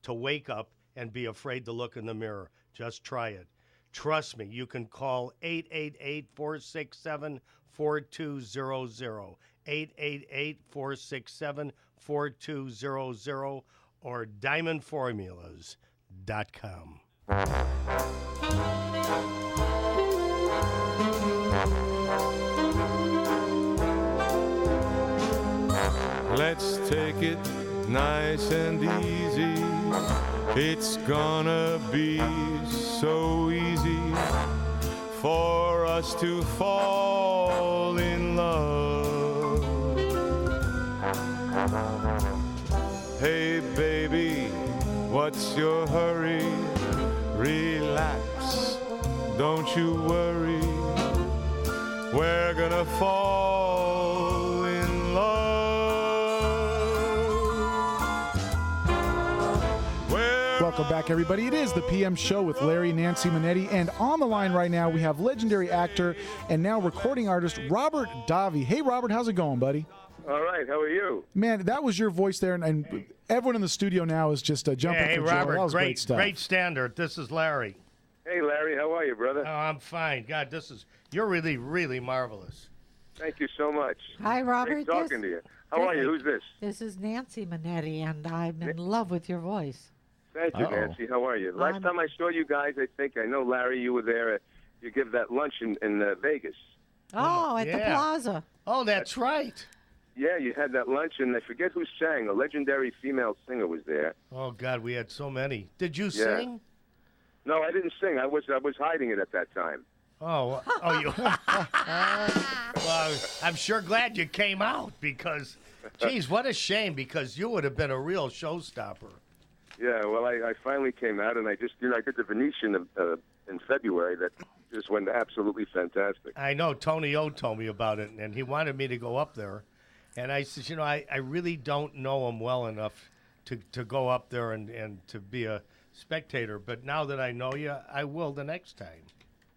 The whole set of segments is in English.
to wake up and be afraid to look in the mirror. Just try it. Trust me, you can call 888-467-4200, 888-467-4200, or diamondformulas.com. Let's take it nice and easy. It's gonna be so easy for us to fall in love. Hey baby, what's your hurry? Relax, don't you worry. We're gonna fall in love. Welcome back, everybody. It is the PM Show with Larry, Nancy, Manetti, and on the line right now we have legendary actor and now recording artist Robert Davi. Hey, Robert, how's it going, buddy? All right, how are you? Man, that was your voice there, and everyone in the studio now is just jumping Hey, for joy. Robert, That was great stuff. great standard. This is Larry. Hey, Larry, how are you, brother? Oh, I'm fine. God, you're really, really marvelous. Thank you so much. Hi, Robert. Great talking to you. How are you? Who's this? This is Nancy Manetti, and I'm in love with your voice. Thank you, Uh-oh. Nancy. How are you? Last time I saw you guys, I know, Larry, you were there. You give that lunch in Vegas. Oh, at the plaza. Oh, that's right. Yeah, you had that lunch, and I forget who sang. A legendary female singer was there. Oh, God, we had so many. Did you sing? No, I didn't sing. I was hiding it at that time. Oh, you. Well, I'm sure glad you came out because, geez, what a shame because you would have been a real showstopper. Yeah, well, I finally came out, and I did the Venetian in February. That just went absolutely fantastic. I know Tony O told me about it, and he wanted me to go up there, and I said, I really don't know him well enough to go up there and to be a spectator. But now that I know you, I will the next time.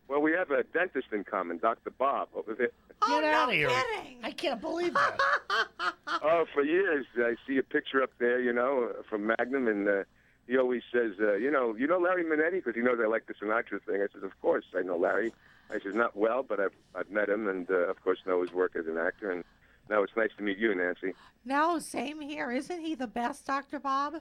Well, we have a dentist in common, Dr. Bob, over there. Get out of here! Kidding. I can't believe that. Oh, for years, I see a picture up there, from Magnum, and he always says, you know Larry Manetti, because he knows I like the Sinatra thing. I said, of course, I know Larry. I said, not well, but I've met him, and of course know his work as an actor. And now it's nice to meet you, Nancy. No, same here. Isn't he the best, Dr. Bob?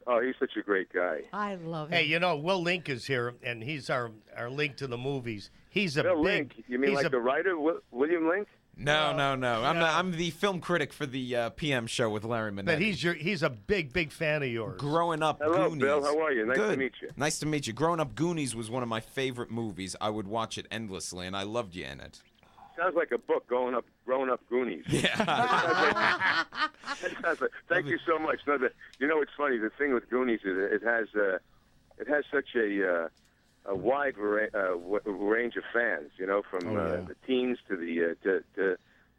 Oh, he's such a great guy. I love him. Hey, Will Link is here, and he's our link to the movies. He's a Bill big. Link. You mean like the writer, William Link? No. I'm the film critic for the PM show with Larry Manetti. But he's a big fan of yours. Growing up, Hello, Goonies. Bill. How are you? Nice Good. to meet you. Nice to meet you. Growing up, Goonies was one of my favorite movies. I would watch it endlessly, and I loved you in it. Sounds like a book, Growing Up Goonies. Yeah. Thank you so much. No, it's funny. The thing with Goonies is it has such a wide range of fans. From the teens to the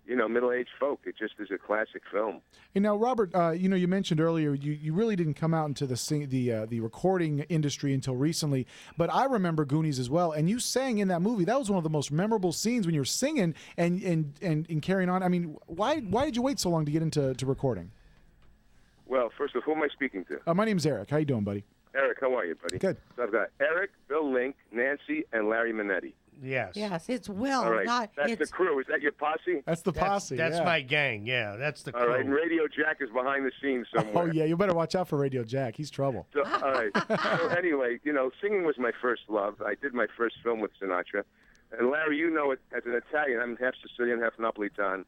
middle-aged folk. It just is a classic film. And now, Robert, you mentioned earlier you really didn't come out into the recording industry until recently, but I remember Goonies as well, and you sang in that movie. That was one of the most memorable scenes when you're singing and carrying on. I mean, why did you wait so long to get into recording? Well, first of all, who am I speaking to? My name's Eric. How you doing, buddy? Eric, how are you, buddy? Good. So I've got Eric, Bill Link, Nancy, and Larry Manetti. Yes. Yes, it's Will. All right. That's the crew. Is that your posse? That's the posse. That's yeah. my gang. Yeah, that's the crew. All right. And Radio Jack is behind the scenes somewhere. Oh yeah, you better watch out for Radio Jack. He's trouble. So, all right. So anyway, singing was my first love. I did my first film with Sinatra. And Larry, you know it, as an Italian, I'm half Sicilian, half Napolitan.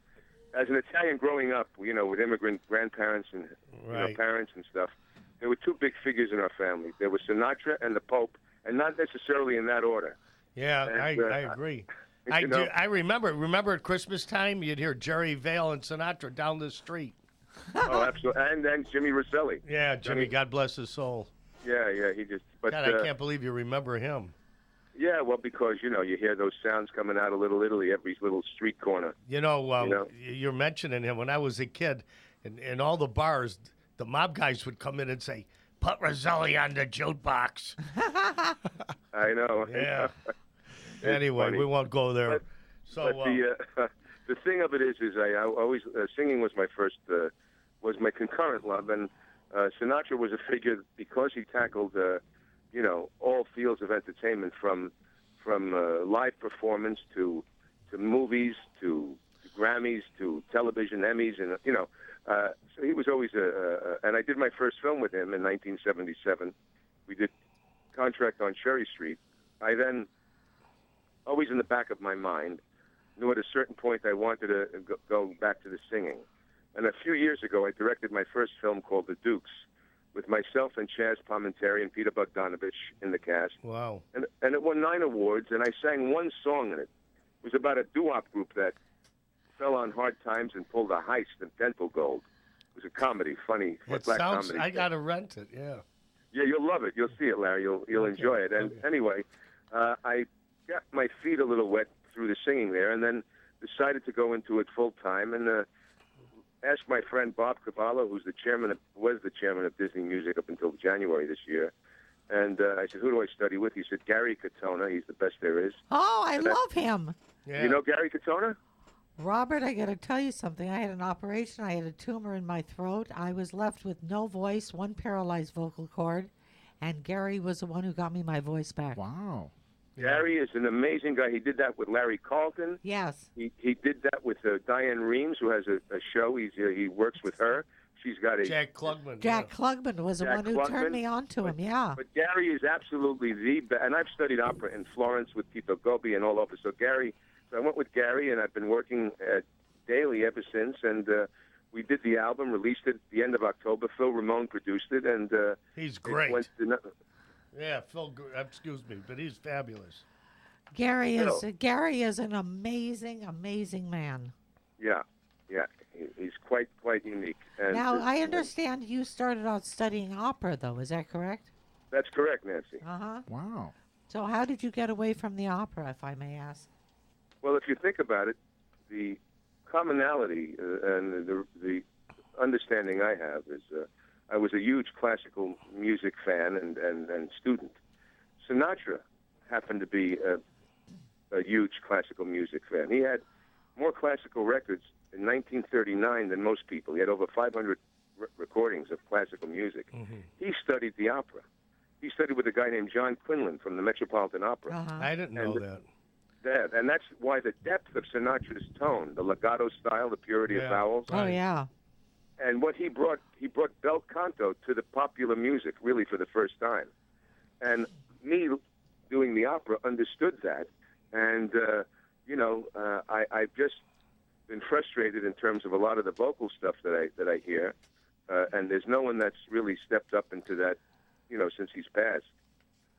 As an Italian growing up, with immigrant grandparents and parents and stuff, there were two big figures in our family. There was Sinatra and the Pope, and not necessarily in that order. Yeah, And, I agree. I remember at Christmas time, you'd hear Jerry Vale and Sinatra down the street. Oh, absolutely. And then Jimmy Rosselli. Yeah, Jimmy, God bless his soul. Yeah, he just... But, God, I can't believe you remember him. Yeah, well, because, you hear those sounds coming out of Little Italy, every little street corner. You're mentioning him. When I was a kid, in all the bars, the mob guys would come in and say, "Put Rosselli on the jukebox." I know. Yeah. Anyway, we won't go there. But the thing of it is I always singing was my first was my concurrent love, and Sinatra was a figure because he tackled, all fields of entertainment from live performance to movies to Grammys to television Emmys, and so he was always and I did my first film with him in 1977. We did Contract on Cherry Street. I then, always in the back of my mind, knew at a certain point I wanted to go back to the singing. And a few years ago, I directed my first film called The Dukes, with myself and Chaz Palminteri and Peter Bogdanovich in the cast. Wow. And it won 9 awards, and I sang one song in it. It was about a doo-wop group that fell on hard times and pulled a heist of dental gold. It was a comedy, funny, It black sounds. comedy. I gotta rent it. Yeah. Yeah, you'll love it. You'll see it, Larry. You'll enjoy it. And anyway, I got my feet a little wet through the singing there, and then decided to go into it full time and asked my friend Bob Cavallo, who was the chairman of Disney Music up until January this year. And I said, "Who do I study with?" He said, "Gary Katona. He's the best there is." Oh, I love him. Yeah. You know Gary Katona? Robert, I got to tell you something. I had an operation. I had a tumor in my throat. I was left with no voice, one paralyzed vocal cord, and Gary was the one who got me my voice back. Wow. Gary is an amazing guy. He did that with Larry Carlton. Yes. He did that with Diane Reeves, who has a show. He works with her. She's got a Jack Klugman. Jack Klugman was the Jack one who Klugman. turned me on to him, yeah. But Gary is absolutely the best. And I've studied opera in Florence with Tito Gobi and all over. So I went with Gary, and I've been working daily ever since. And we did the album, released it at the end of October. Phil Ramone produced it, and He's it great. went to Yeah, Phil. Excuse me, but he's fabulous. Gary is an amazing, amazing man. yeah. He's quite unique. And Now, I understand you started out studying opera, though. Is that correct? That's correct, Nancy. Uh-huh. Wow. So how did you get away from the opera, if I may ask? Well, if you think about it, the commonality and the understanding I have is I was a huge classical music fan and student. Sinatra happened to be a huge classical music fan. He had more classical records in 1939 than most people. He had over 500 recordings of classical music. Mm-hmm. He studied the opera. He studied with a guy named John Quinlan from the Metropolitan Opera. Uh-huh. I didn't know that. And that's why the depth of Sinatra's tone, the legato style, the purity of vowels, Oh, yeah. and what he brought bel canto to the popular music really for the first time. And me doing the opera understood that, and I've just been frustrated in terms of a lot of the vocal stuff that I hear, and there's no one that's really stepped up into that, since he's passed.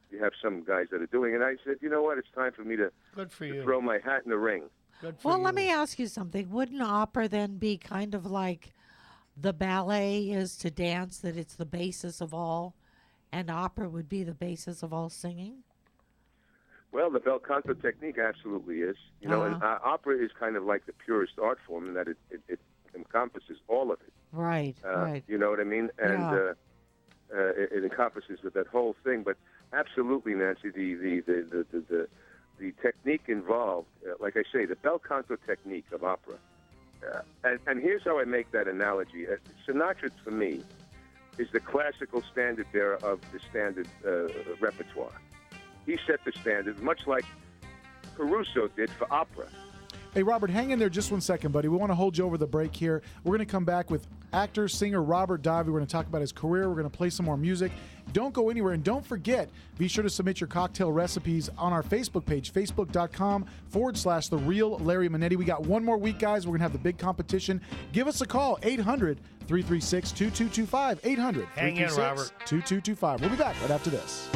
You have some guys that are doing it. And I said, you know what? It's time for me to Good for you. throw my hat in the ring. Good for Well, you. let me ask you something. Wouldn't opera then be kind of like the ballet is to dance, that it's the basis of all, and opera would be the basis of all singing? Well, the bel canto technique absolutely is. And opera is kind of like the purest art form in that it encompasses all of it. Right, right. You know what I mean? And Yeah. it encompasses that whole thing. But absolutely, Nancy, the technique involved, like I say, the bel canto technique of opera. And here's how I make that analogy. Sinatra, for me, is the classical standard bearer of the standard repertoire. He set the standard, much like Caruso did for opera. Hey, Robert, hang in there just 1 second, buddy. We want to hold you over the break here. We're going to come back with actor, singer Robert Davi. We're going to talk about his career. We're going to play some more music. Don't go anywhere. And don't forget, be sure to submit your cocktail recipes on our Facebook page, facebook.com/The Real Larry Manetti. We got one more week, guys. We're going to have the big competition. Give us a call, 800-336-2225. 800-336-2225. We'll be back right after this.